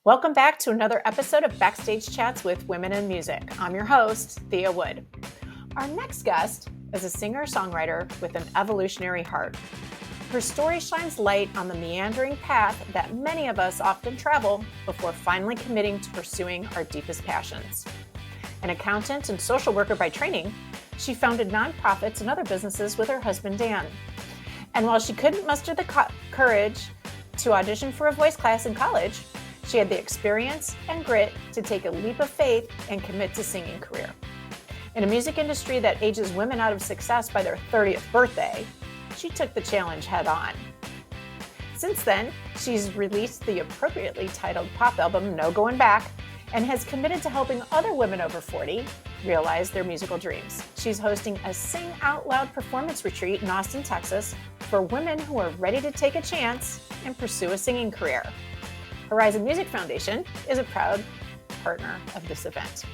Welcome back to another episode of Backstage Chats with Women in Music. I'm your host, Thea Wood. Our next guest is a singer-songwriter with an evolutionary heart. Her story shines light on the meandering path that many of us often travel before finally committing to pursuing our deepest passions. An accountant and social worker by training, she founded nonprofits and other businesses with her husband, Dan. And while she couldn't muster the courage to audition for a voice class in college, she had the experience and grit to take a leap of faith and commit to singing career. In a music industry that ages women out of success by their 30th birthday, she took the challenge head on. Since then, she's released the appropriately titled pop album, No Going Back, and has committed to helping other women over 40 realize their musical dreams. She's hosting a Sing Out Loud performance retreat in Austin, Texas, for women who are ready to take a chance and pursue a singing career. Herizon Music Foundation is a proud partner of this event.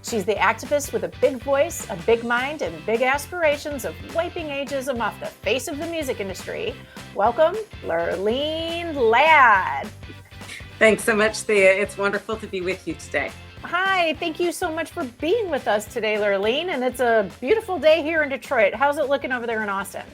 She's the activist with a big voice, a big mind, and big aspirations of wiping ageism off the face of the music industry. Welcome, Lurleen Ladd. Thanks so much, Thea. It's wonderful to be with you today. Hi, thank you so much for being with us today, Lurleen. And it's a beautiful day here in Detroit. How's it looking over there in Austin?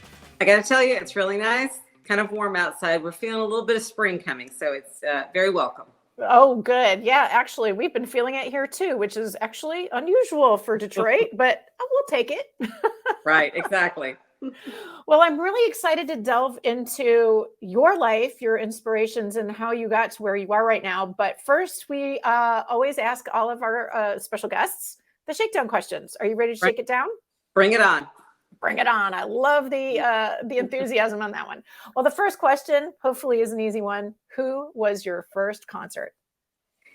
I got to tell you, it's really nice, kind of warm outside. We're feeling a little bit of spring coming, so it's very welcome. Oh, good. Yeah, actually, we've been feeling it here too, which is actually unusual for Detroit, but we'll take it. Right, exactly. Well, I'm really excited to delve into your life, your inspirations, and how you got to where you are right now. But first, we always ask all of our special guests the shakedown questions. Are you ready to shake it down? Bring it on. Bring it on. I love the enthusiasm on that one. Well, the first question, hopefully, is an easy one. Who was your first concert?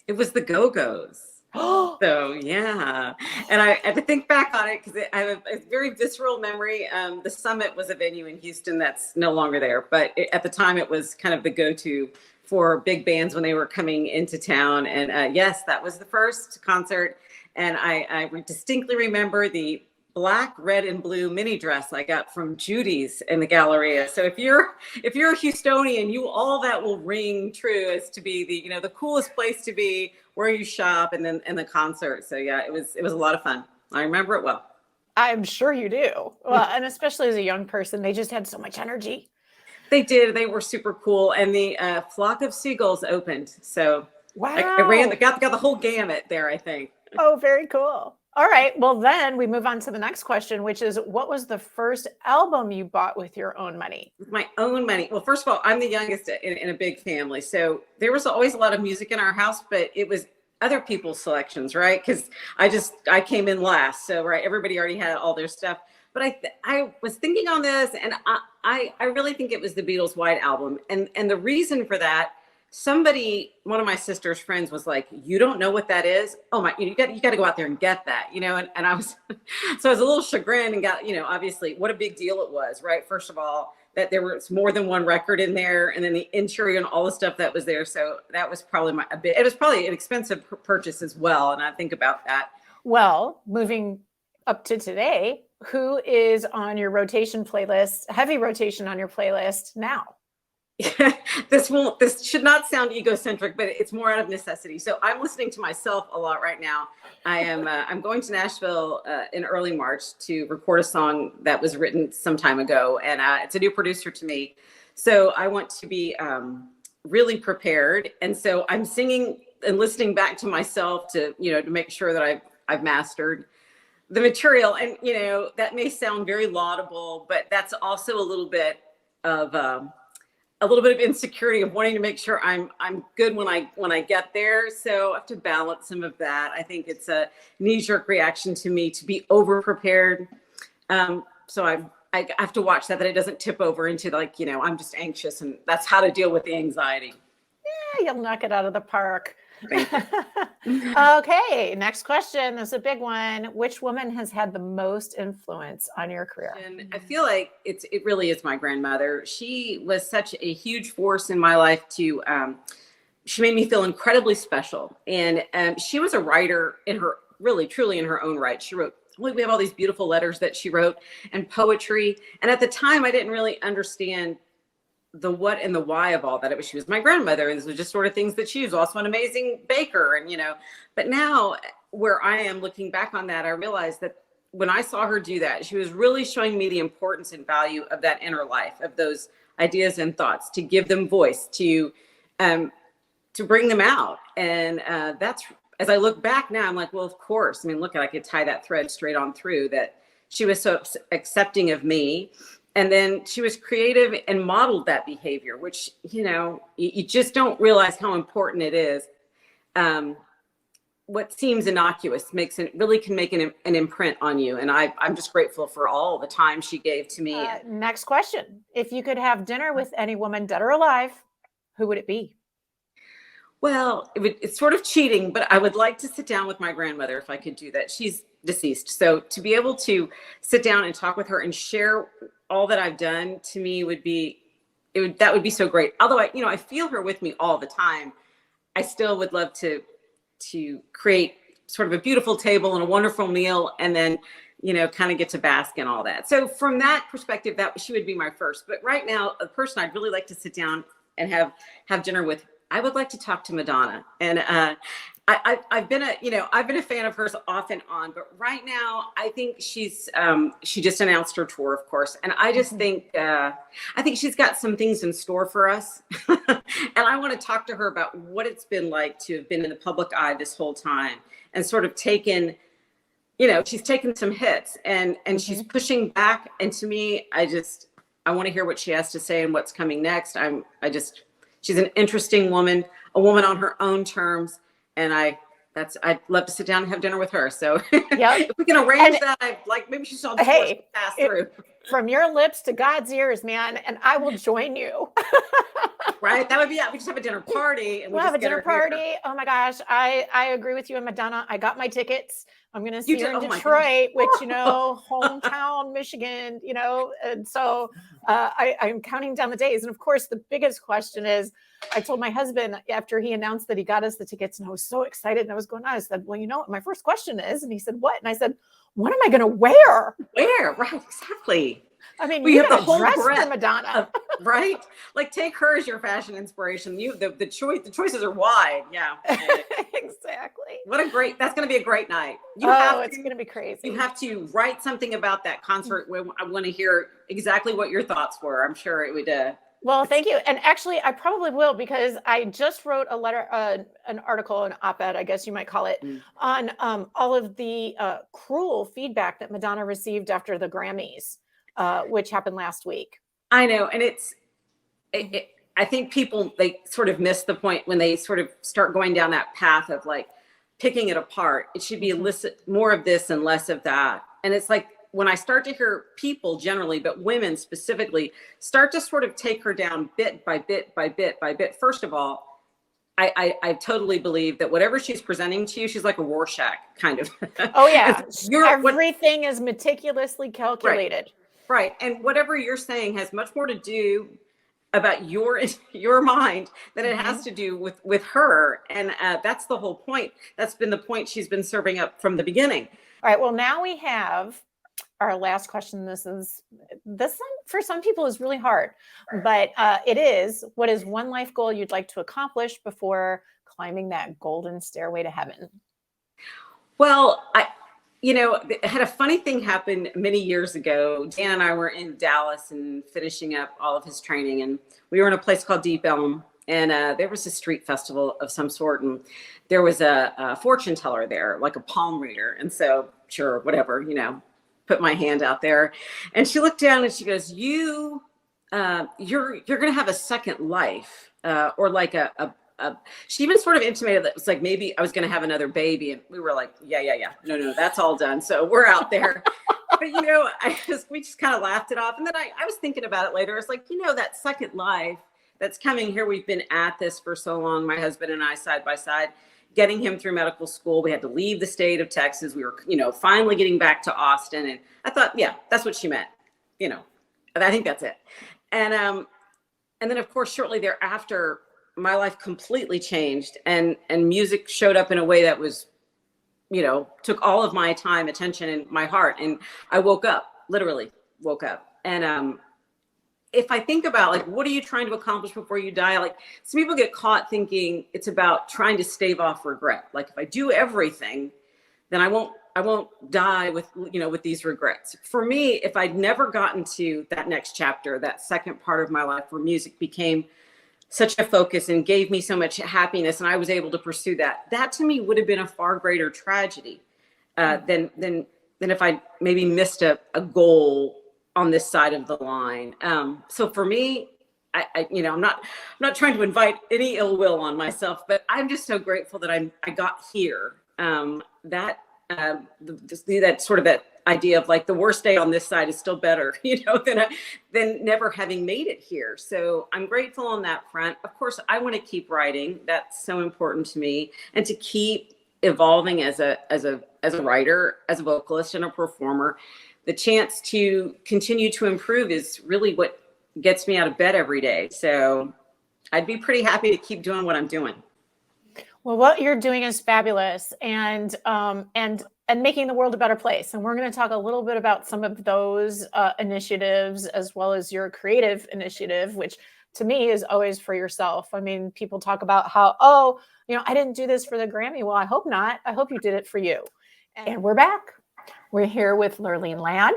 It was the Go-Go's. So, yeah. And I had to think back on it because I have a very visceral memory. The Summit was a venue in Houston that's no longer there. But at the time, it was kind of the go-to for big bands when they were coming into town. And yes, that was the first concert. And I distinctly remember the black, red, and blue mini dress I got from Judy's in the Galleria. So if you're a Houstonian, all that will ring true as to be the coolest place to be, where you shop, and then the concert. So yeah, it was a lot of fun. I remember it well. I'm sure you do. Well, and especially as a young person, they just had so much energy. They did. They were super cool, and the Flock of Seagulls opened. So wow, I got the whole gamut there, I think. Oh, very cool. All right. Well, then we move on to the next question, which is, what was the first album you bought with your own money? With my own money. Well, first of all, I'm the youngest in a big family. So there was always a lot of music in our house, but it was other people's selections, right? Because I came in last. So, right, everybody already had all their stuff. But I was thinking on this, and I really think it was the Beatles' White Album. And the reason for that, one of my sister's friends was like, "You don't know what that is? Oh my, you got to go out there and get that, And I was, so I was a little chagrined and got, obviously what a big deal it was, right? First of all, that there was more than one record in there, and then the intro and all the stuff that was there. So that was probably it was probably an expensive purchase as well. And I think about that. Well, moving up to today, who is on your rotation playlist, heavy rotation on your playlist now? This should not sound egocentric, but it's more out of necessity. So I'm listening to myself a lot right now. I'm going to Nashville in early March to record a song that was written some time ago, and it's a new producer to me. So I want to be really prepared, and so I'm singing and listening back to myself to make sure that I've mastered the material. And that may sound very laudable, but that's also a little bit of insecurity of wanting to make sure I'm good when I get there. So I have to balance some of that. I think it's a knee-jerk reaction to me to be over prepared. So I have to watch that it doesn't tip over into I'm just anxious, and that's how to deal with the anxiety. Yeah, you'll knock it out of the park. Okay, next question. This is a big one. Which woman has had the most influence on your career? And I feel like it really is my grandmother. She was such a huge force in my life. She made me feel incredibly special. And she was a writer truly in her own right. She wrote, we have all these beautiful letters that she wrote and poetry. And at the time, I didn't really understand the what and the why of all that. She was my grandmother, and this was just sort of things that she was also an amazing baker. And, but now where I am looking back on that, I realized that when I saw her do that, she was really showing me the importance and value of that inner life, of those ideas and thoughts, to give them voice, to bring them out. And that's, as I look back now, I'm like, well, of course. I mean, look, I could tie that thread straight on through that. She was so accepting of me. And then she was creative and modeled that behavior, which, you just don't realize how important it is. What seems innocuous really can make an imprint on you. And I'm just grateful for all the time she gave to me. Next question. If you could have dinner with any woman, dead or alive, who would it be? Well, it's sort of cheating, but I would like to sit down with my grandmother if I could do that. She's deceased. So to be able to sit down and talk with her and share all that I've done, to me that would be so great. Although I feel her with me all the time. I still would love to create sort of a beautiful table and a wonderful meal, and then, kind of get to bask in all that. So from that perspective, she would be my first. But right now, a person I'd really like to sit down and have dinner with, I would like to talk to Madonna. And I've been a fan of hers off and on, but right now I think she just announced her tour, of course. And I just think she's got some things in store for us. And I want to talk to her about what it's been like to have been in the public eye this whole time and sort of taken, she's taken some hits and she's pushing back. And to me, I want to hear what she has to say and what's coming next. She's an interesting woman, a woman on her own terms. And I'd love to sit down and have dinner with her. So if we can arrange that, maybe she's all pass through. From your lips to God's ears, man. And I will join you. Right. That would be, we just have a dinner party. And we'll have a dinner party. Here. Oh my gosh. I agree with you and Madonna. I got my tickets. I'm going to see her in Detroit, which, hometown, Michigan, and so I'm counting down the days. And of course, the biggest question is, I told my husband after he announced that he got us the tickets, and I was so excited and I was going on. I said, well, what my first question is? And he said, what? And I said, what am I going to wear? Right. Exactly. I mean, you have the whole dress for Madonna, right? Take her as your fashion inspiration. The choices are wide. Yeah, exactly. That's going to be a great night. It's going to be crazy. You have to write something about that concert. I want to hear exactly what your thoughts were. I'm sure it would. Well, thank you. And actually, I probably will, because I just wrote a letter, an article, an op-ed, I guess you might call it, on all of the cruel feedback that Madonna received after the Grammys, which happened last week. I know. And I think people, they sort of miss the point when they sort of start going down that path of picking it apart. It should be more of this and less of that. And it's when I start to hear people generally, but women specifically, start to sort of take her down bit by bit by bit by bit. First of all, I totally believe that whatever she's presenting to you, she's like a Rorschach kind of. Oh yeah, everything is meticulously calculated. Right, and whatever you're saying has much more to do about your mind than it has to do with her, and that's the whole point. That's been the point she's been serving up from the beginning. All right, well now we have our last question. This for some people is really hard, but it is, what is one life goal you'd like to accomplish before climbing that golden stairway to heaven? Well, I had a funny thing happen many years ago. Dan and I were in Dallas and finishing up all of his training, and we were in a place called Deep Elm, and there was a street festival of some sort, and there was a fortune teller there, like a palm reader. And so, sure, whatever, put my hand out there, and she looked down and she goes, you're going to have a second life, or like she even sort of intimated that it was maybe I was going to have another baby. And we were like, yeah. No, that's all done. So we're out there. But, we just kind of laughed it off. And then I was thinking about it later. It's that second life that's coming here. We've been at this for so long, my husband and I, side by side, getting him through medical school. We had to leave the state of Texas. We were, finally getting back to Austin. And I thought, yeah, that's what she meant. I think that's it. And then of course, shortly thereafter, my life completely changed, and music showed up in a way that was, took all of my time, attention, and my heart. And I literally woke up. And if I think about like, what are you trying to accomplish before you die? Like some people get caught thinking it's about trying to stave off regret. Like if I do everything, then I won't die with, with these regrets. For me, if I'd never gotten to that next chapter, that second part of my life where music became such a focus and gave me so much happiness, and I was able to pursue that to me would have been a far greater tragedy than if I maybe missed a goal on this side of the line. So for me, I'm not trying to invite any ill will on myself, but I'm just so grateful that I got here. That sort of that idea of like the worst day on this side is still better, than never having made it here. So I'm grateful on that front. Of course, I want to keep writing. That's so important to me, and to keep evolving as a writer, as a vocalist, and a performer. The chance to continue to improve is really what gets me out of bed every day. So I'd be pretty happy to keep doing what I'm doing. Well, what you're doing is fabulous, and making the world a better place. And we're going to talk a little bit about some of those initiatives, as well as your creative initiative, which to me is always for yourself. I mean, people talk about how, I didn't do this for the Grammy. Well, I hope not. I hope you did it for you. And we're back. We're here with Lurleen Ladd.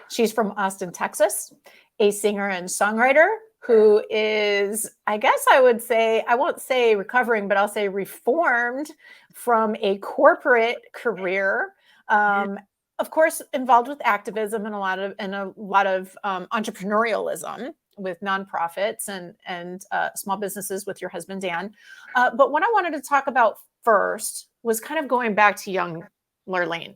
She's from Austin, Texas, a singer and songwriter who is, I guess I would say, I won't say recovering, but I'll say reformed from a corporate career. Of course, involved with activism and a lot of entrepreneurialism with nonprofits and small businesses with your husband, Dan. But what I wanted to talk about first was kind of going back to young Lurleen.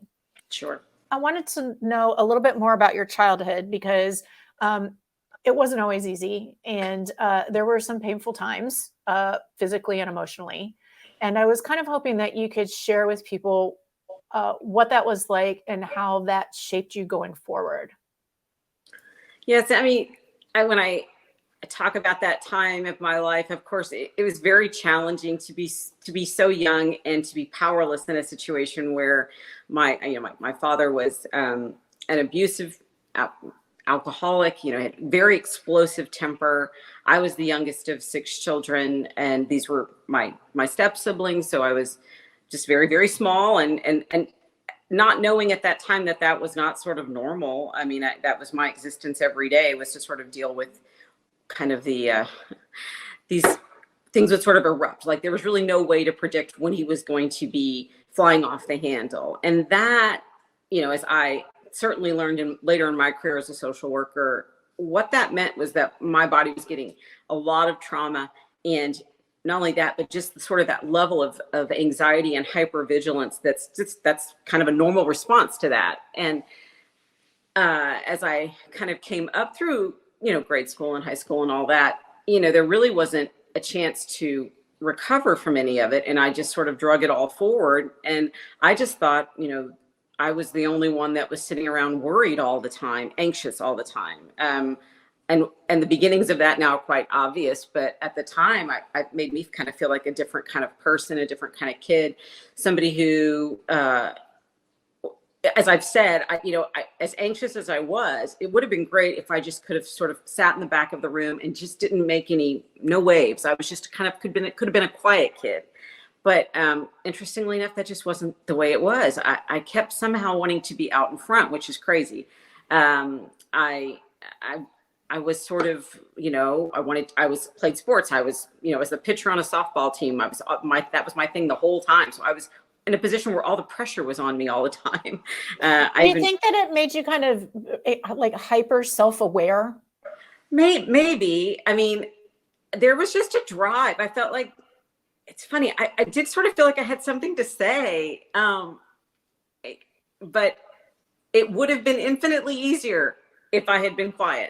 Sure. I wanted to know a little bit more about your childhood, because it wasn't always easy. And there were some painful times, physically and emotionally. And I was kind of hoping that you could share with people what that was like and how that shaped you going forward. Yes, I mean, when I talk about that time of my life, of course, it was very challenging to be so young and to be powerless in a situation where my father was an abusive alcoholic, had very explosive temper. I was the youngest of 6 children, and these were my step siblings. So I was just very, very small, and not knowing at that time that was not sort of normal. I mean, that was my existence every day, was to sort of deal with kind of these things would sort of erupt. Like there was really no way to predict when he was going to be flying off the handle. And that, as I certainly learned later in my career as a social worker, what that meant was that my body was getting a lot of trauma. And not only that, but just sort of that level of anxiety and hypervigilance that's kind of a normal response to that. And as I kind of came up through, grade school and high school and all that, there really wasn't a chance to recover from any of it. And I just sort of drug it all forward. And I just thought, I was the only one that was sitting around worried all the time, anxious all the time. And the beginnings of that now are quite obvious. But at the time, I made me kind of feel like a different kind of person, a different kind of kid, somebody who, as I've said, as anxious as I was, it would have been great if I just could have sort of sat in the back of the room and just didn't make no waves. I was just kind of could have been a quiet kid. But interestingly enough, that just wasn't the way it was. I kept somehow wanting to be out in front, which is crazy. I was sort of, I played sports. I was, as a pitcher on a softball team. That was my thing the whole time. So I was in a position where all the pressure was on me all the time. Do you think that it made you kind of like hyper self-aware? Maybe. I mean, there was just a drive. I felt like, it's funny. I did sort of feel like I had something to say, but it would have been infinitely easier if I had been quiet.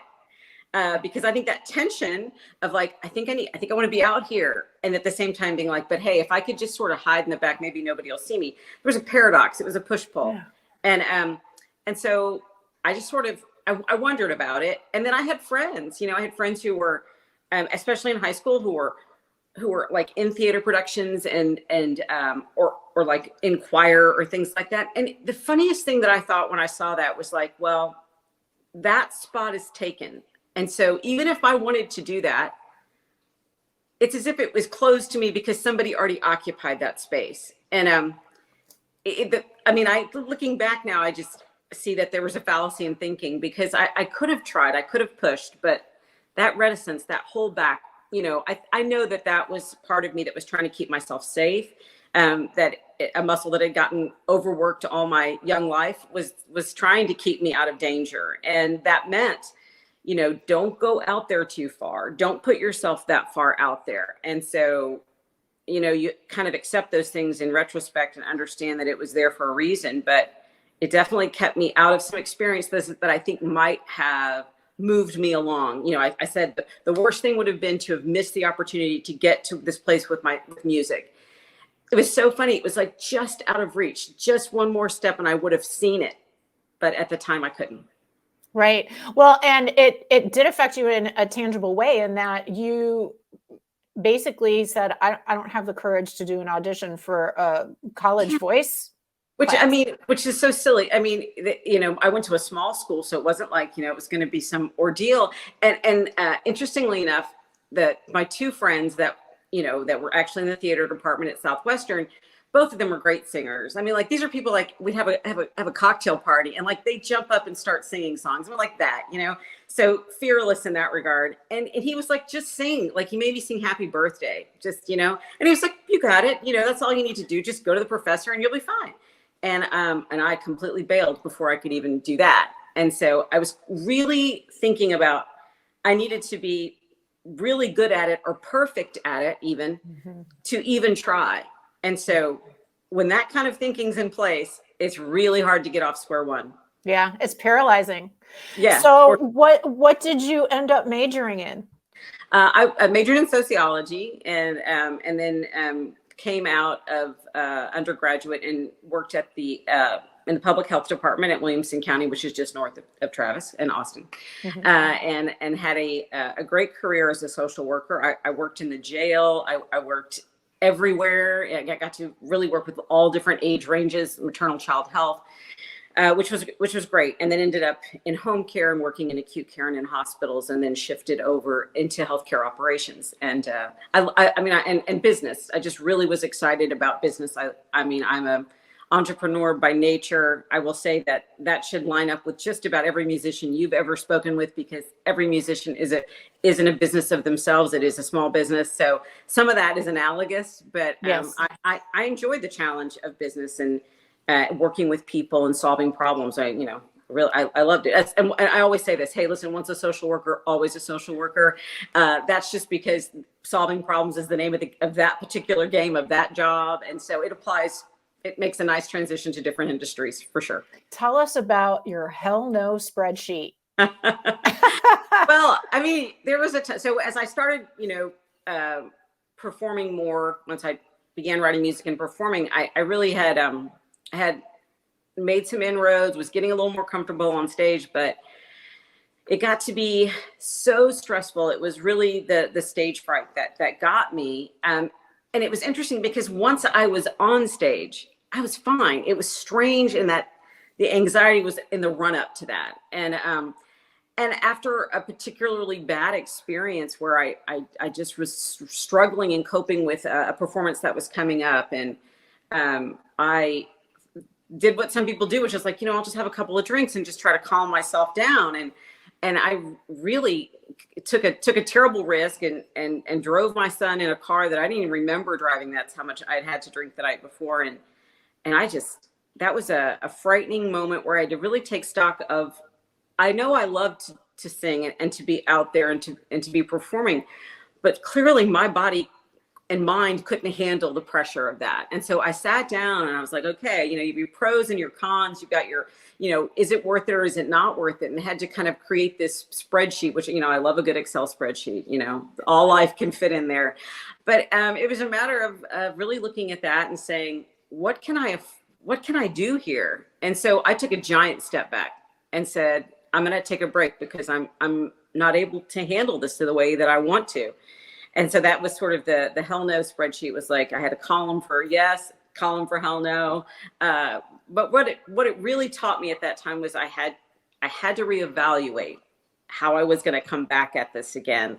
Because I think that tension of like, I think I want to be out here. And at the same time being like, but hey, if I could just sort of hide in the back, maybe nobody will see me. There was a paradox. It was a push-pull. Yeah. And so I just sort of, I wondered about it. And then I had friends, I had friends who were, especially in high school, who were like in theater productions or like in choir or things like that. And the funniest thing that I thought when I saw that was like, well, that spot is taken. And so even if I wanted to do that, it's as if it was closed to me because somebody already occupied that space. And looking back now, I just see that there was a fallacy in thinking, because I could have tried, I could have pushed, but that reticence, that hold back, I know that that was part of me that was trying to keep myself safe. That a muscle that had gotten overworked all my young life was trying to keep me out of danger. And that meant, don't go out there too far. Don't put yourself that far out there. And so, you kind of accept those things in retrospect and understand that it was there for a reason. But it definitely kept me out of some experiences that I think might have moved me along. I said the worst thing would have been to have missed the opportunity to get to this place with music. It was so funny. It was like just out of reach, just one more step and I would have seen it. But at the time I couldn't. Right. Well, and it did affect you in a tangible way, in that you basically said, I don't have the courage to do an audition for a college voice. Which is so silly. I mean, I went to a small school, so it wasn't like, it was going to be some ordeal. And interestingly enough, that my two friends that were actually in the theater department at Southwestern, both of them were great singers. I mean, like, these are people, like, we'd have a cocktail party and like they jump up and start singing songs. And we're like that, so fearless in that regard. And he was like, just sing. Like, he made me sing Happy Birthday, just, and he was like, you got it. That's all you need to do. Just go to the professor and you'll be fine. And I completely bailed before I could even do that. And so I was really thinking about, I needed to be really good at it or perfect at it even to even try. And so when that kind of thinking's in place, it's really hard to get off square one. Yeah, it's paralyzing. Yeah. So what did you end up majoring in? I majored in sociology and then came out of undergraduate and worked at in the public health department at Williamson County, which is just north of Travis and Austin, and had a great career as a social worker. I worked in the jail. I worked everywhere. I got to really work with all different age ranges, maternal child health, which was great. And then ended up in home care and working in acute care and in hospitals, and then shifted over into healthcare operations and and business. I just really was excited about business. I'm a entrepreneur by nature. I will say that should line up with just about every musician you've ever spoken with, because every musician isn't a business of themselves. It is a small business. So some of that is analogous, but yes. I enjoyed the challenge of business and working with people and solving problems. I loved it. And I always say this, hey, listen, once a social worker, always a social worker. That's just because solving problems is the name of that particular game, of that job. And so it makes a nice transition to different industries for sure. Tell us about your hell no spreadsheet. Well, I mean, there was so as I started, performing more, once I began writing music and performing, I really had made some inroads, was getting a little more comfortable on stage, but it got to be so stressful. It was really the stage fright that got me. And it was interesting because once I was on stage, I was fine. It was strange in that the anxiety was in the run up to that. And after a particularly bad experience where I just was struggling and coping with a performance that was coming up, and I did what some people do, which is like, I'll just have a couple of drinks and just try to calm myself down. And I really took a terrible risk and drove my son in a car that I didn't even remember driving. That's how much I'd had to drink the night before. And that was a frightening moment where I had to really take stock of, I know I love to sing and to be out there and to be performing, but clearly my body and mind couldn't handle the pressure of that. And so I sat down and I was like, okay, you have your pros and your cons. You've got your, is it worth it or is it not worth it? And had to kind of create this spreadsheet, which, I love a good Excel spreadsheet, all life can fit in there. But it was a matter of really looking at that and saying, what can I do here? And so I took a giant step back and said, I'm going to take a break because I'm not able to handle this the way that I want to. And so that was sort of the hell no spreadsheet. Was like, I had a column for yes, column for hell no. But what it really taught me at that time was I had to reevaluate how I was going to come back at this again.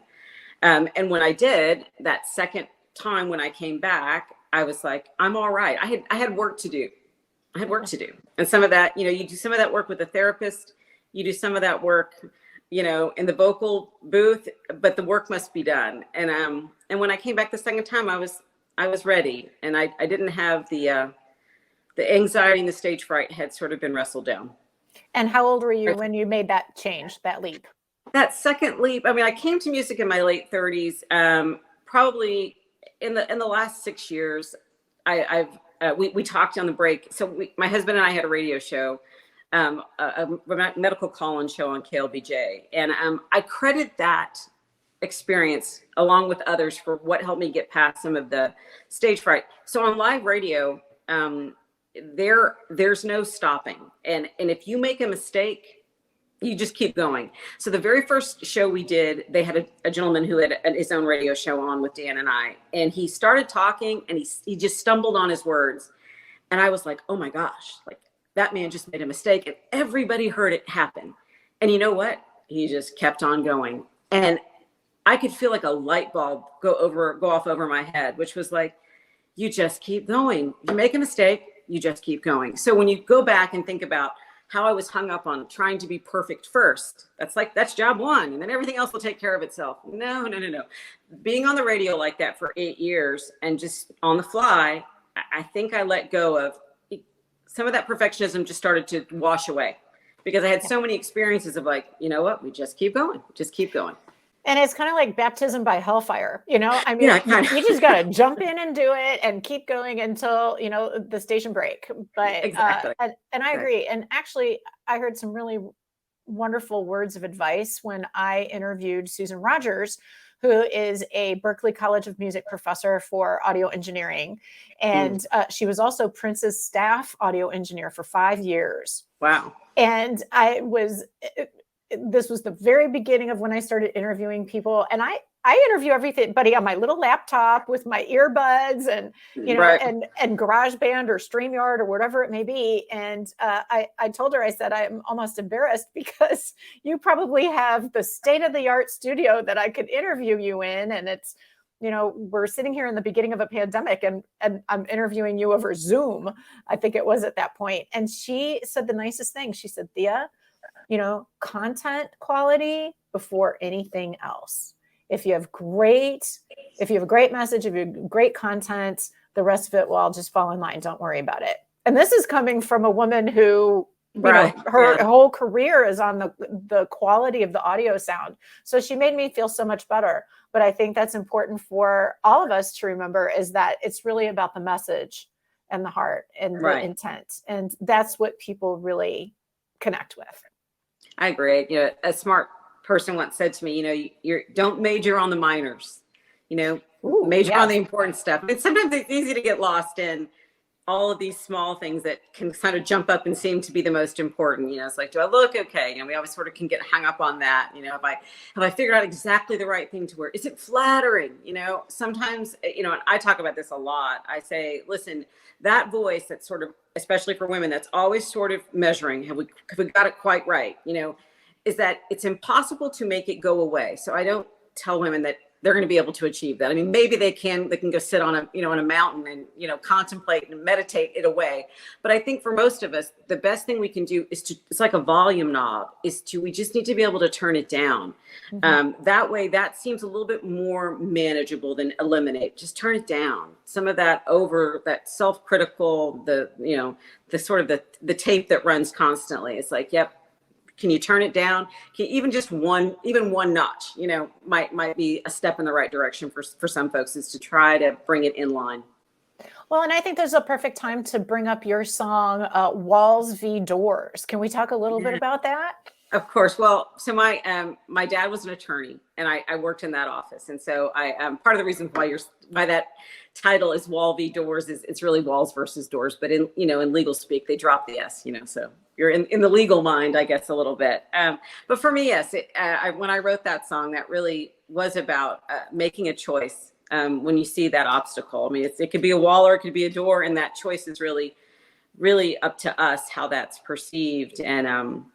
And when I did, that second time when I came back, I was like, I'm all right. I had work to do. And some of that, you do some of that work with a therapist, you do some of that work, in the vocal booth, but the work must be done. And when I came back the second time, I was ready, and I didn't have the anxiety and the stage fright had sort of been wrestled down. And how old were you when you made that change, that leap? That second leap, I mean, I came to music in my late 30s. Probably in the last 6 years, we talked on the break. So my husband and I had a radio show, a medical call-in show on KLBJ. And I credit that experience along with others for what helped me get past some of the stage fright. So on live radio, there's no stopping. And if you make a mistake, you just keep going. So the very first show we did, they had a gentleman who had his own radio show on with Dan and I, and he started talking and he just stumbled on his words. And I was like, oh my gosh, like that man just made a mistake, and everybody heard it happen. And you know what? He just kept on going. And I could feel like a light bulb go off over my head, which was like, you just keep going. You make a mistake, you just keep going. So when you go back and think about how I was hung up on trying to be perfect first, that's job one, and then everything else will take care of itself. No. Being on the radio like that for 8 years and just on the fly, I think I let go of some of that perfectionism. Just started to wash away because I had so many experiences of like, you know what, we just keep going. And it's kind of like baptism by hellfire, I mean, you just got to jump in and do it and keep going until, the station break. But, exactly. And I agree. And actually, I heard some really wonderful words of advice when I interviewed Susan Rogers, who is a Berklee College of Music professor for audio engineering. And she was also Prince's staff audio engineer for 5 years. Wow. And this was the very beginning of when I started interviewing people. And I interview everybody on my little laptop with my earbuds and, and GarageBand or StreamYard or whatever it may be. And I told her, I said, I'm almost embarrassed because you probably have the state-of-the-art studio that I could interview you in. And it's, we're sitting here in the beginning of a pandemic and I'm interviewing you over Zoom. I think it was at that point. And she said the nicest thing. She said, Thea, content quality before anything else. If you have a great message, if you have great content, the rest of it will all just fall in line. Don't worry about it. And this is coming from a woman who, her whole career is on the quality of the audio sound. So she made me feel so much better. But I think that's important for all of us to remember, is that it's really about the message and the heart and the intent. And that's what people really connect with. I agree. A smart person once said to me, you don't major on the minors, major on the important stuff. And sometimes it's easy to get lost in all of these small things that can kind of jump up and seem to be the most important. It's like, do I look okay? We always sort of can get hung up on that. Have I figured out exactly the right thing to wear? Is it flattering? Sometimes, and I talk about this a lot. I say, listen, that voice that's sort of, especially for women, that's always sort of measuring, have we got it quite right? Is that it's impossible to make it go away. So I don't tell women that they're going to be able to achieve that. I mean, maybe they can go sit on a mountain and, contemplate and meditate it away. But I think for most of us, the best thing we can do is it's like a volume knob, we just need to be able to turn it down. Mm-hmm. That way, that seems a little bit more manageable than eliminate. Just turn it down. Some of that that self-critical, the sort of the tape that runs constantly. It's like, yep. Can you turn it down? Even one notch, might be a step in the right direction for some folks, is to try to bring it in line. Well, and I think there's a perfect time to bring up your song, Walls v. Doors. Can we talk a little bit about that? Of course. Well, so my dad was an attorney, and I worked in that office. And so part of the reason why that title is Wall v. Doors is it's really walls versus doors. But in legal speak, they drop the S, so you're in the legal mind, I guess, a little bit. But for me, yes, when I wrote that song, that really was about making a choice when you see that obstacle. I mean, it could be a wall or it could be a door, and that choice is really, really up to us how that's perceived. And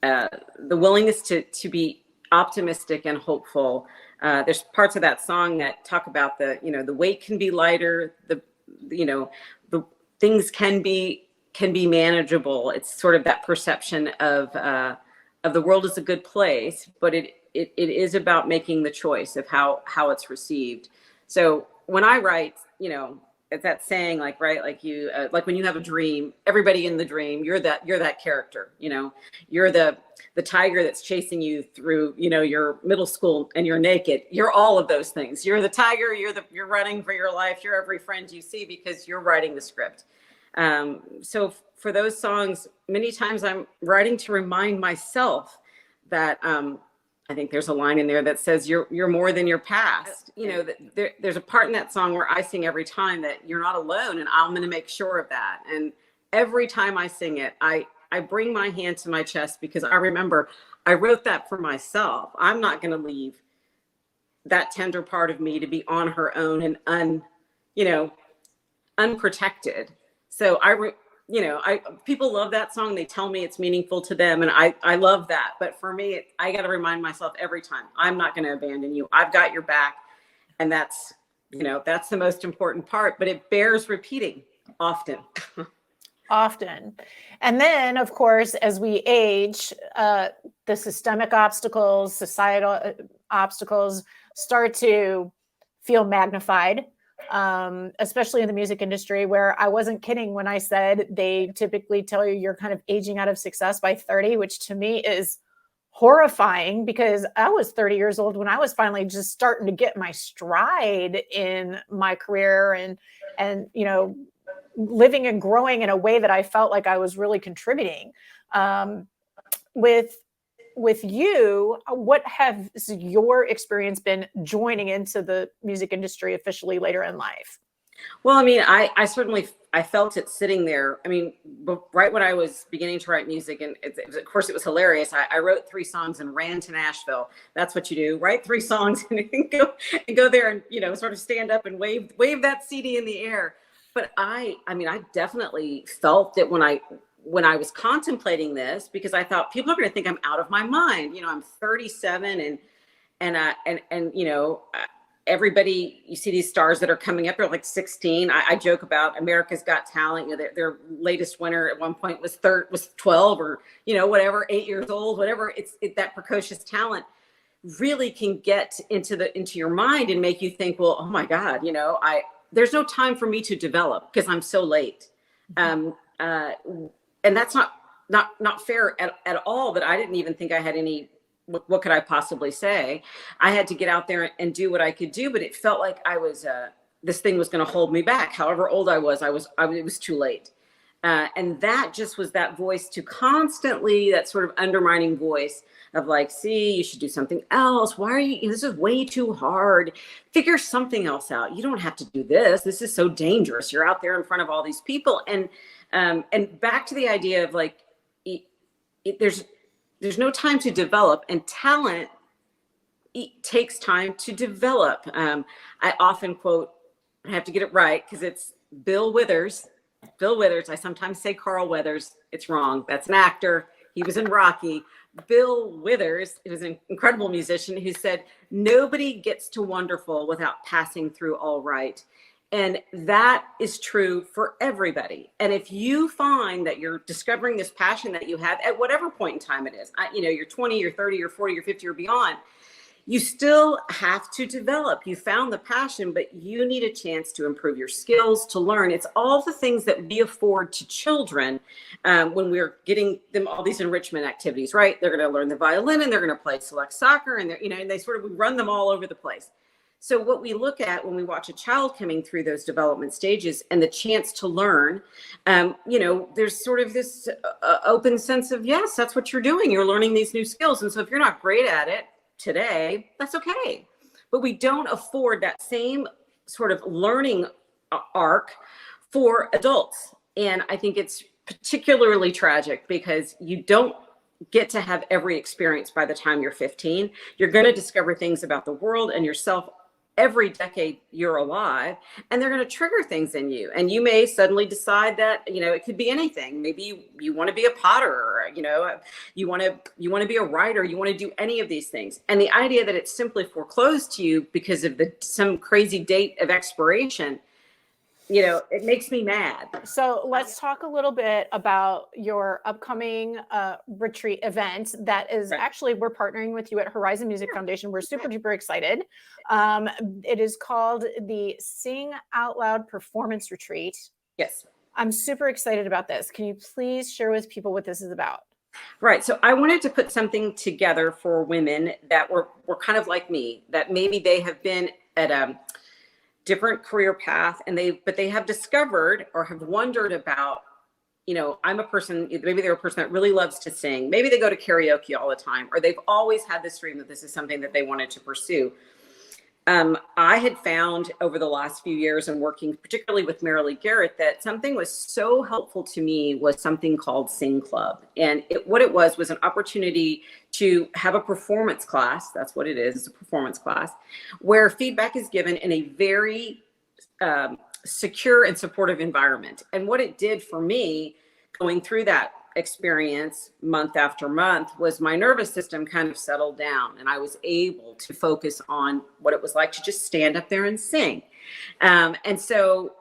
the willingness to be optimistic and hopeful. There's parts of that song that talk about the, the weight can be lighter, the things can be manageable. It's sort of that perception of the world as a good place, but it is about making the choice of how it's received. So when I write, it's that saying, like, right, like you, like when you have a dream, everybody in the dream, you're that character, you're the tiger that's chasing you through, your middle school, and you're naked. You're all of those things. You're the tiger, you're running for your life. You're every friend you see because you're writing the script. So for those songs, many times I'm writing to remind myself that, I think there's a line in there that says you're more than your past. There's a part in that song where I sing every time that you're not alone, and I'm going to make sure of that. And every time I sing it, I bring my hand to my chest, because I remember I wrote that for myself. I'm not going to leave that tender part of me to be on her own and unprotected. So people love that song. They tell me it's meaningful to them, and I love that. But for me, I got to remind myself every time, I'm not going to abandon you. I've got your back. And that's the most important part, but it bears repeating often. Often. And then, of course, as we age, the systemic obstacles, societal obstacles start to feel magnified. Especially in the music industry, where I wasn't kidding when I said they typically tell you you're kind of aging out of success by 30, which to me is horrifying, because I was 30 years old when I was finally just starting to get my stride in my career and living and growing in a way that I felt like I was really contributing. With you, what has your experience been joining into the music industry officially later in life? Well, I mean, I certainly, I felt it sitting there. I mean, right when I was beginning to write music, and of course it was hilarious. I wrote 3 songs and ran to Nashville. That's what you do, write 3 songs and go there and, sort of stand up and wave that CD in the air. But I mean, I definitely felt it when I was contemplating this, because I thought people are going to think I'm out of my mind. I'm 37 and everybody, you see these stars that are coming up, they're like 16. I joke about America's Got Talent. Their latest winner at one point was 12 or, whatever, 8 years old, whatever. That precocious talent really can get into your mind and make you think, well, oh my God, there's no time for me to develop because I'm so late. And that's not fair at all, but I didn't even think I had any, what could I possibly say? I had to get out there and do what I could do, but it felt like I was, this thing was going to hold me back. However old I was, it was too late. And that just was that voice to constantly, that sort of undermining voice of like, see, you should do something else. Why are you, this is way too hard. Figure something else out. You don't have to do this. This is so dangerous. You're out there in front of all these people. And back to the idea of like, there's no time to develop, and talent takes time to develop. I often quote, I have to get it right because it's Bill Withers. I sometimes say Carl Weathers. It's wrong. That's an actor. He was in Rocky. Bill Withers, he was an incredible musician, who said, nobody gets to wonderful without passing through all right. And that is true for everybody. And if you find that you're discovering this passion that you have at whatever point in time it is, you're 20, you're 30, you're 40, you're 50, or beyond, you still have to develop. You found the passion, but you need a chance to improve your skills, to learn. It's all the things that we afford to children when we're getting them all these enrichment activities, right? They're going to learn the violin, and they're going to play select soccer, and and they we run them all over the place. So what we look at when we watch a child coming through those development stages and the chance to learn, there's sort of this open sense of, yes, that's what you're doing. You're learning these new skills. And so if you're not great at it today, that's okay. But we don't afford that same sort of learning arc for adults. And I think it's particularly tragic because you don't get to have every experience by the time you're 15. You're going to discover things about the world and yourself every decade you're alive, and they're going to trigger things in you. And you may suddenly decide that, it could be anything. Maybe you want to be a potter, or, you want to be a writer, you want to do any of these things. And the idea that it's simply foreclosed to you because of some crazy date of expiration, it makes me mad. So let's talk a little bit about your upcoming retreat event. That is actually, we're partnering with you at Herizon Music Foundation. We're super duper excited. It is called the Sing Out Loud Performance Retreat. Yes. I'm super excited about this. Can you please share with people what this is about? Right. So I wanted to put something together for women that were kind of like me, that maybe they have been at a different career path, but they have discovered or have wondered about, I'm a person, maybe they're a person that really loves to sing. Maybe they go to karaoke all the time, or they've always had this dream that this is something that they wanted to pursue. I had found over the last few years and working particularly with Marilee Garrett that something was so helpful to me was something called Sing Club. And what it was an opportunity to have a performance class. That's what it is. It's a performance class where feedback is given in a very secure and supportive environment. And what it did for me going through that experience month after month was my nervous system kind of settled down, and I was able to focus on what it was like to just stand up there and sing. And so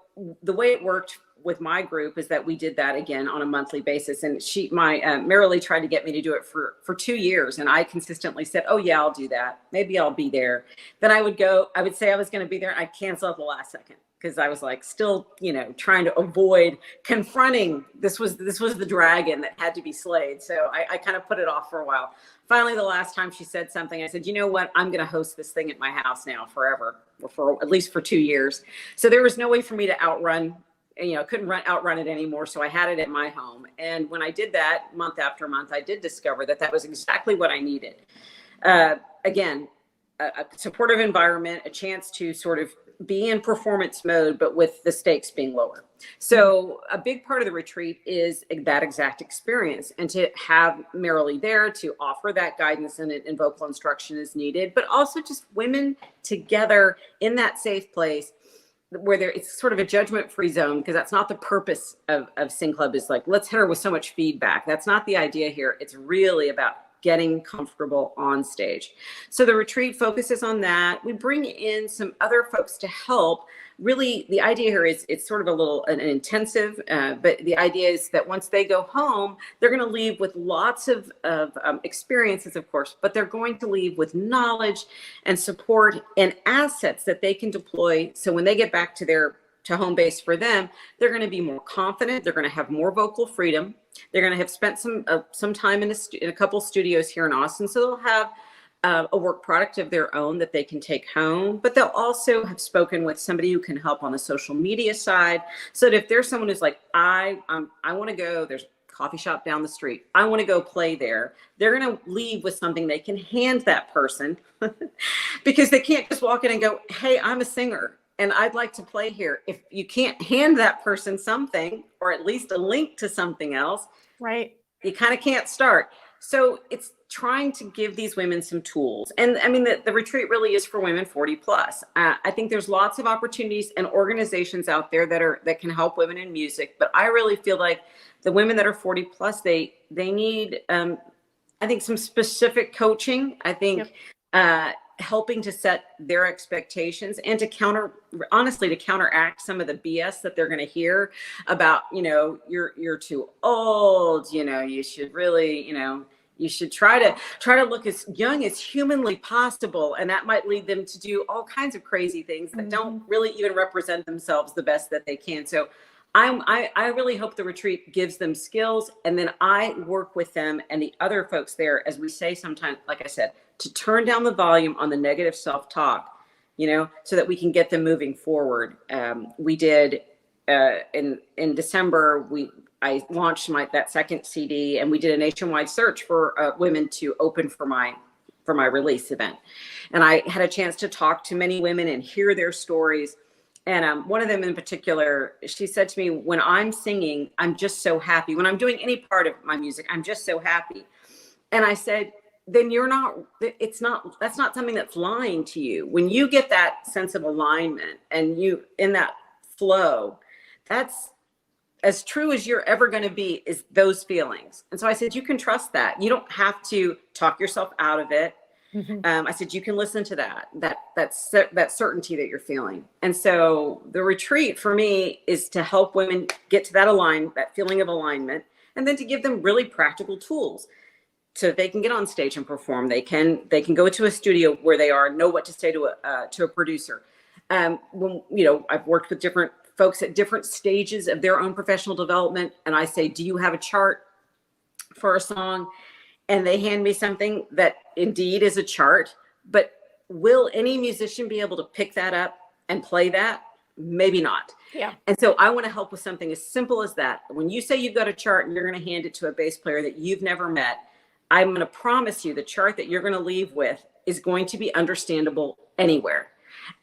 the way it worked with my group is that we did that again on a monthly basis. And Marilee tried to get me to do it for 2 years. And I consistently said, oh yeah, I'll do that. Maybe I'll be there. Then I would say I was going to be there, and I'd cancel at the last second, because I was like still, trying to avoid confronting. This was the dragon that had to be slayed. So I kind of put it off for a while. Finally, the last time she said something, I said, you know what? I'm going to host this thing at my house now forever, or for at least for 2 years. So there was no way for me to outrun, couldn't outrun it anymore. So I had it at my home. And when I did that month after month, I did discover that was exactly what I needed. Again, a supportive environment, a chance to sort of be in performance mode, but with the stakes being lower. So a big part of the retreat is that exact experience, and to have Marilee there to offer that guidance and vocal instruction as needed, but also just women together in that safe place where it's sort of a judgment-free zone, because that's not the purpose of Sing Club, is like, let's hit her with so much feedback. That's not the idea here. It's really about getting comfortable on stage. So the retreat focuses on that. We bring in some other folks to help. Really, the idea here is it's sort of an intensive, but the idea is that once they go home, they're going to leave with lots of experiences, of course, but they're going to leave with knowledge and support and assets that they can deploy. So when they get back to home base for them, they're going to be more confident. They're going to have more vocal freedom. They're going to have spent some time in a couple studios here in Austin. So they'll have a work product of their own that they can take home, but they'll also have spoken with somebody who can help on the social media side. So that if there's someone who's like, I want to go, there's a coffee shop down the street, I want to go play there, they're going to leave with something they can hand that person because they can't just walk in and go, hey, I'm a singer and I'd like to play here. If you can't hand that person something, or at least a link to something else, right, you kind of can't start. So it's trying to give these women some tools. And I mean, the retreat really is for women 40 plus. I think there's lots of opportunities and organizations out there that can help women in music. But I really feel like the women that are 40 plus, they need, I think, some specific coaching. I think, helping to set their expectations and to counteract some of the BS that they're going to hear about, you're too old, you should really, you should try to look as young as humanly possible. And that might lead them to do all kinds of crazy things that don't really even represent themselves the best that they can. So I really hope the retreat gives them skills, and then I work with them and the other folks there, as we say sometimes, like I said, to turn down the volume on the negative self-talk, so that we can get them moving forward. We did in December, I launched that second CD, and we did a nationwide search for women to open for my release event. And I had a chance to talk to many women and hear their stories. And one of them in particular, she said to me, when I'm singing, I'm just so happy. When I'm doing any part of my music, I'm just so happy. And I said, then that's not something that's lying to you. When you get that sense of alignment and you in that flow, that's as true as you're ever going to be, is those feelings. And so I said, you can trust that. You don't have to talk yourself out of it. I said, you can listen to that certainty that you're feeling. And so the retreat for me is to help women get to that feeling of alignment, and then to give them really practical tools so they can get on stage and perform. They can go to a studio where they are, know what to say to a producer. When, I've worked with different folks at different stages of their own professional development. And I say, do you have a chart for a song? And they hand me something that indeed is a chart, but will any musician be able to pick that up and play that? Maybe not. Yeah. And so I want to help with something as simple as that. When you say you've got a chart and you're going to hand it to a bass player that you've never met, I'm going to promise you the chart that you're going to leave with is going to be understandable anywhere.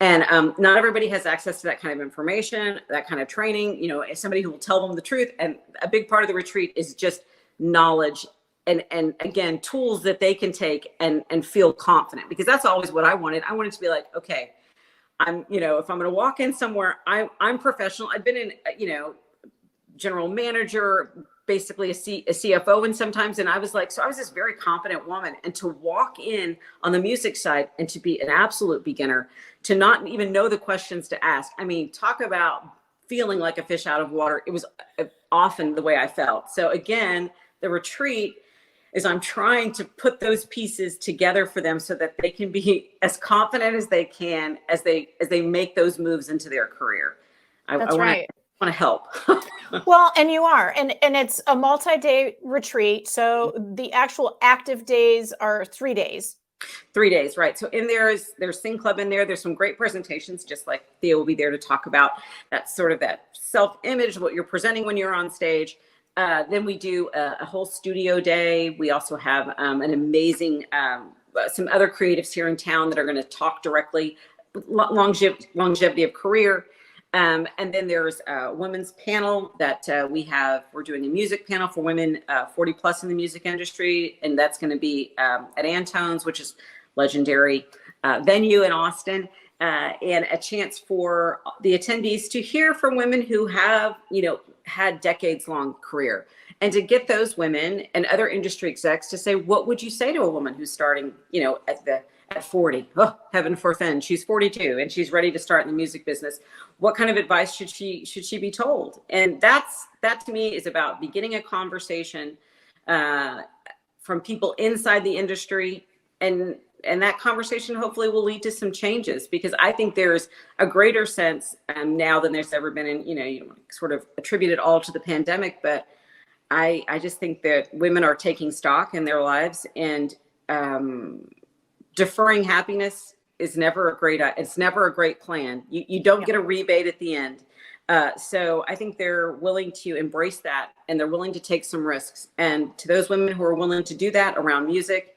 And not everybody has access to that kind of information, that kind of training, as somebody who will tell them the truth. And a big part of the retreat is just knowledge and again, tools that they can take and feel confident, because that's always what I wanted. I wanted to be like, okay, I'm, if I'm going to walk in somewhere, I'm professional. I've been in, general manager, basically a CFO, and sometimes, and I was this very confident woman, and to walk in on the music side and to be an absolute beginner, to not even know the questions to ask. I mean, talk about feeling like a fish out of water. It was often the way I felt. So again, the retreat is I'm trying to put those pieces together for them so that they can be as confident as they can as they make those moves into their career. That's right. I want to help. Well, and you are, and it's a multi-day retreat. So the actual active days are 3 days. 3 days, right? So in there's Sing Club in there. There's some great presentations, just like Thea will be there to talk about that sort of that self-image, what you're presenting when you're on stage. Then we do a whole studio day. We also have an amazing, some other creatives here in town that are going to talk directly longevity of career. And then there's a women's panel that we're doing a music panel for women 40 plus in the music industry. And that's going to be at Antone's, which is legendary venue in Austin, and a chance for the attendees to hear from women who have, had decades long career, and to get those women and other industry execs to say, what would you say to a woman who's starting, at 40, oh, heaven forfend, she's 42 and she's ready to start in the music business. What kind of advice should she be told? And that to me is about beginning a conversation from inside the industry, and that conversation hopefully will lead to some changes, because I think there's a greater sense now than there's ever been. And you sort of attribute it all to the pandemic, but I just think that women are taking stock in their lives, and deferring happiness is never a great plan. You don't get a rebate at the end. So I think they're willing to embrace that, and they're willing to take some risks. And to those women who are willing to do that around music,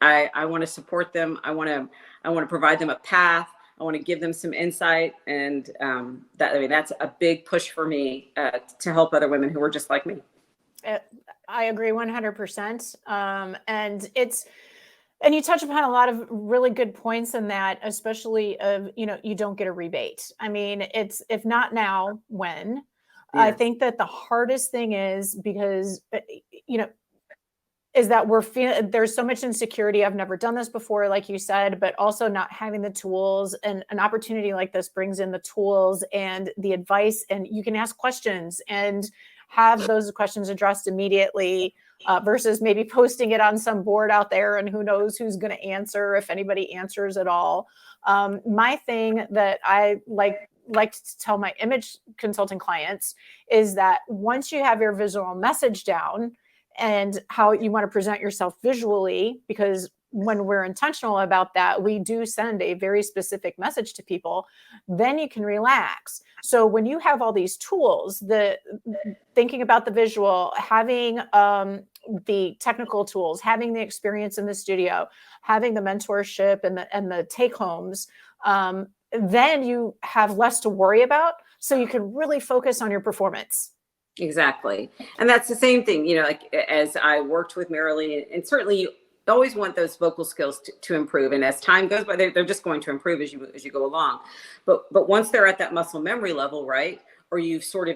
I want to support them. I want to provide them a path. I want to give them some insight. And that's a big push for me to help other women who are just like me. I agree 100%. And you touch upon a lot of really good points in that, especially of, you don't get a rebate. I mean, it's, if not now, when? Yeah. I think that the hardest thing is because, is that there's so much insecurity. I've never done this before, like you said, but also not having the tools, and an opportunity like this brings in the tools and the advice, and you can ask questions and have those questions addressed immediately. Versus maybe posting it on some board out there, and who knows who's going to answer, if anybody answers at all. My thing that I like to tell my image consulting clients is that once you have your visual message down and how you want to present yourself visually, because when we're intentional about that, we do send a very specific message to people, then you can relax. So when you have all these tools, thinking about the visual, having the technical tools, having the experience in the studio, having the mentorship and the take homes, then you have less to worry about. So you can really focus on your performance. Exactly. And that's the same thing, like as I worked with Lurleen, and certainly always want those vocal skills to improve. And as time goes by, they're just going to improve as you go along. But once they're at that muscle memory level, right? Or you do sort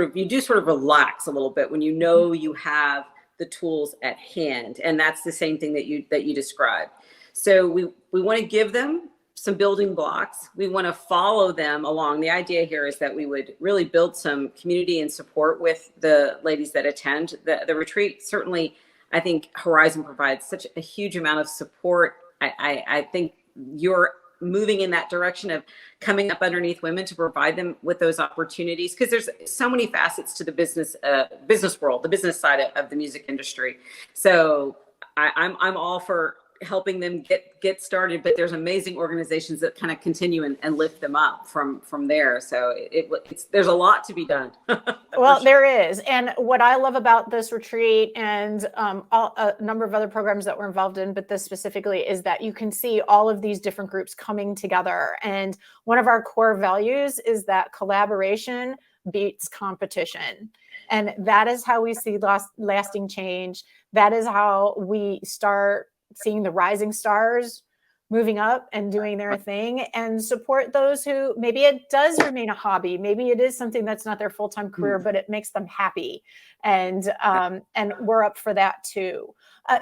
of relax a little bit when you know you have the tools at hand. And that's the same thing that you described. So we want to give them some building blocks. We want to follow them along. The idea here is that we would really build some community and support with the ladies that attend the retreat. Certainly, I think Herizon provides such a huge amount of support. I think you're moving in that direction of coming up underneath women to provide them with those opportunities, because there's so many facets to the business world, the business side of the music industry. So I'm all for helping them get started, but there's amazing organizations that kind of continue and lift them up from there. So there's a lot to be done. Well, sure. There is. And what I love about this retreat and a number of other programs that we're involved in, but this specifically, is that you can see all of these different groups coming together. And one of our core values is that collaboration beats competition. And that is how we see lasting change. That is how we start seeing the rising stars moving up and doing their thing, and support those who maybe it does remain a hobby. Maybe it is something that's not their full-time career, but it makes them happy. And we're up for that too.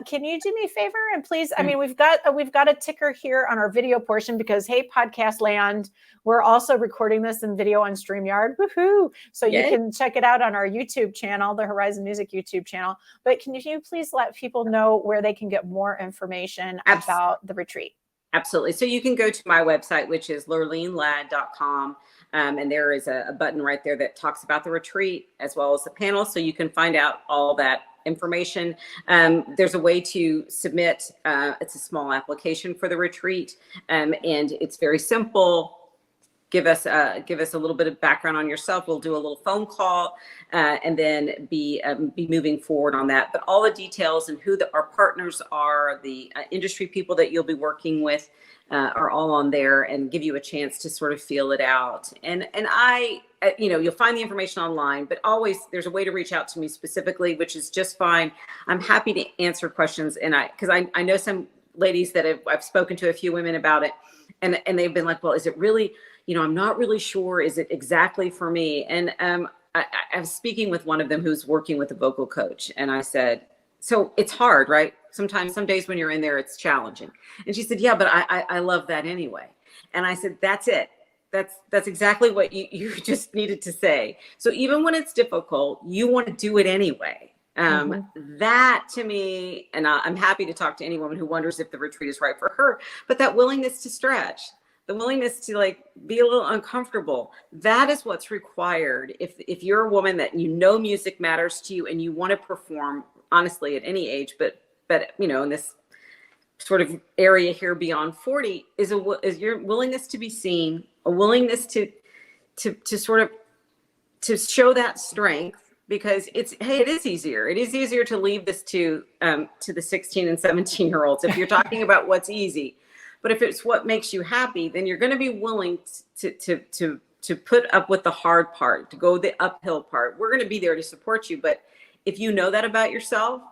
Can you do me a favor? And please, I mean, we've got a ticker here on our video portion because, hey, podcast land, we're also recording this in video on StreamYard. Woohoo! So you can check it out on our YouTube channel, the Herizon Music YouTube channel. But can you please let people know where they can get more information about the retreat? Absolutely. So you can go to my website, which is lurleenladd.com. And there is a button right there that talks about the retreat as well as the panel. So you can find out all that information. There's a way to submit. It's a small application for the retreat. And it's very simple. Give us a little bit of background on yourself. We'll do a little phone call and then be moving forward on that. But all the details and who our partners are, the industry people that you'll be working with are all on there, and give you a chance to sort of feel it out. And I, you'll find the information online, but always there's a way to reach out to me specifically, which is just fine. I'm happy to answer questions, and because I know some ladies that I've spoken to a few women about it, and they've been like, well, is it really? I'm not really sure. Is it exactly for me? And I was speaking with one of them who's working with a vocal coach. And I said, so it's hard, right? Some days when you're in there, it's challenging. And she said, yeah, but I love that anyway. And I said, that's it. That's exactly what you just needed to say. So even when it's difficult, you want to do it anyway. That to me, and I'm happy to talk to any woman who wonders if the retreat is right for her, but that willingness to stretch, the willingness to be a little uncomfortable, that is what's required. If you're a woman that music matters to you and you want to perform, honestly, at any age, but in this sort of area here beyond 40, is your willingness to be seen, a willingness to show that strength, because it is easier. It is easier to leave this to the 16 and 17-year-olds if you're talking about what's easy. But if it's what makes you happy, then you're going to be willing to put up with the hard part, to go the uphill part. We're going to be there to support you. But if you know that about yourself,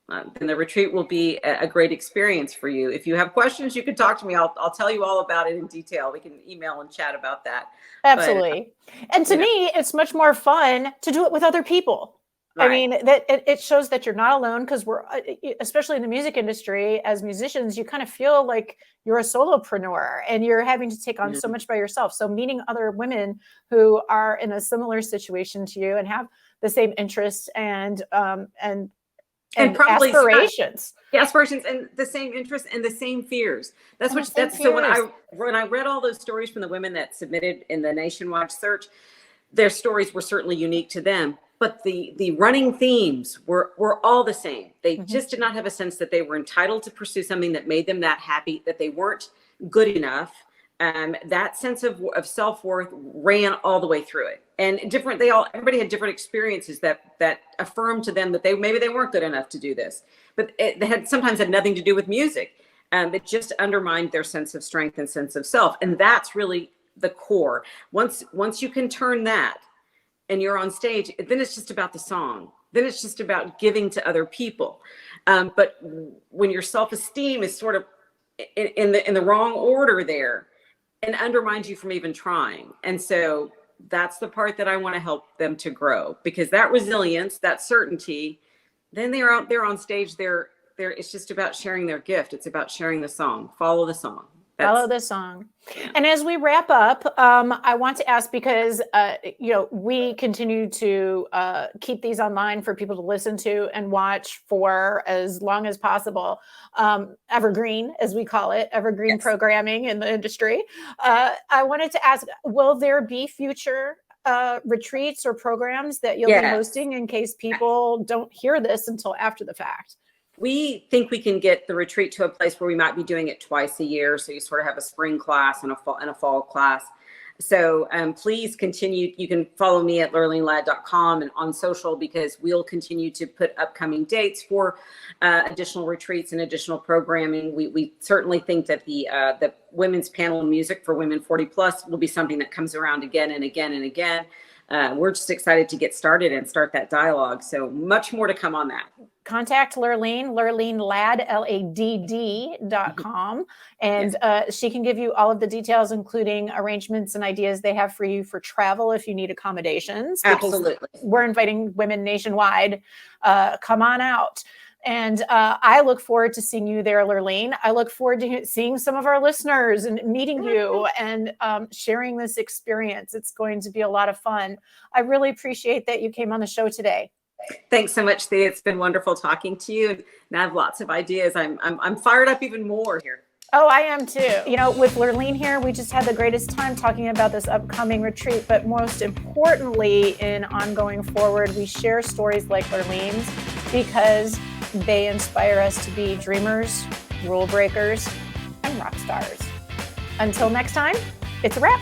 then the retreat will be a great experience for you. If you have questions, you can talk to me. I'll tell you all about it in detail. We can email and chat about that. Absolutely. But, and to me, it's much more fun to do it with other people. Right. I mean, that it shows that you're not alone, because we're, especially in the music industry, as musicians, you kind of feel like you're a solopreneur and you're having to take on so much by yourself. So meeting other women who are in a similar situation to you and have the same interests and probably aspirations and the same interests and the same fears. So when I read all those stories from the women that submitted in the nationwide search, their stories were certainly unique to them. But the running themes were all the same. They just did not have a sense that they were entitled to pursue something that made them that happy, that they weren't good enough. That sense of self-worth ran all the way through it. And everybody had different experiences that affirmed to them that maybe they weren't good enough to do this. But they sometimes had nothing to do with music. It just undermined their sense of strength and sense of self. And that's really the core. Once you can turn that, and you're on stage, then it's just about the song. then it's just about giving to other people. But when your self-esteem is sort of in the wrong order there, and undermines you from even trying. And so that's the part that I want to help them to grow, because that resilience, that certainty, then they're out there on stage, it's just about sharing their gift. It's about sharing the song. Follow the song. Follow the song. And as we wrap up, I want to ask, because we continue to keep these online for people to listen to and watch for as long as possible. Evergreen, as we call it, evergreen programming in the industry. I wanted to ask, will there be future retreats or programs that you'll be hosting in case people don't hear this until after the fact? We think we can get the retreat to a place where we might be doing it twice a year. So you sort of have a spring class and a fall class. So please continue. You can follow me at lurleenladd.com and on social, because we'll continue to put upcoming dates for additional retreats and additional programming. We certainly think that the women's panel music for women 40 plus will be something that comes around again and again and again. We're just excited to get started and start that dialogue. So much more to come on that. Contact Lurleen, LurleenLadd, LADD.com. And she can give you all of the details, including arrangements and ideas they have for you for travel if you need accommodations. Absolutely. We're inviting women nationwide. Come on out. And I look forward to seeing you there, Lurleen. I look forward to seeing some of our listeners and meeting you and sharing this experience. It's going to be a lot of fun. I really appreciate that you came on the show today. Thanks so much, Thea. It's been wonderful talking to you. And I have lots of ideas. I'm fired up even more here. Oh, I am too. With Lurleen here, we just had the greatest time talking about this upcoming retreat. But most importantly, in ongoing forward, we share stories like Lurleen's because they inspire us to be dreamers, rule breakers, and rock stars. Until next time, it's a wrap.